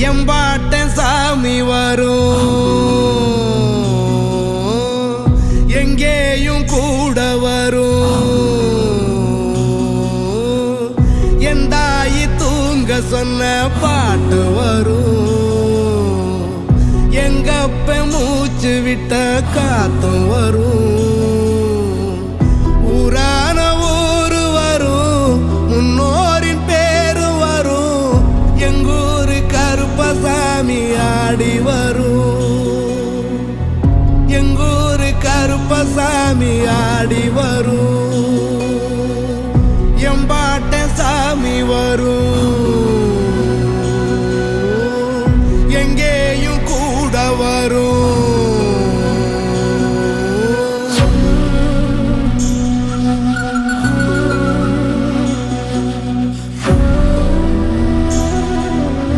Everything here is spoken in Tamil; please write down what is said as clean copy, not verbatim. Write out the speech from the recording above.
எம்பாட்ட சாமி வரும், எங்கேயும் கூட வரும். என் தாயி தூங்க சொன்ன பாட்டு வரும், எங்கப்ப மூச்சு விட்ட காத்தும் வரும். ஊரான ஊரு வரும், முன்னோரின் பேரு வரும். எங்கூரு கருப்பசாமி ஆடி வரும், எங்கூரு கருப்பசாமி ஆடி வரும்.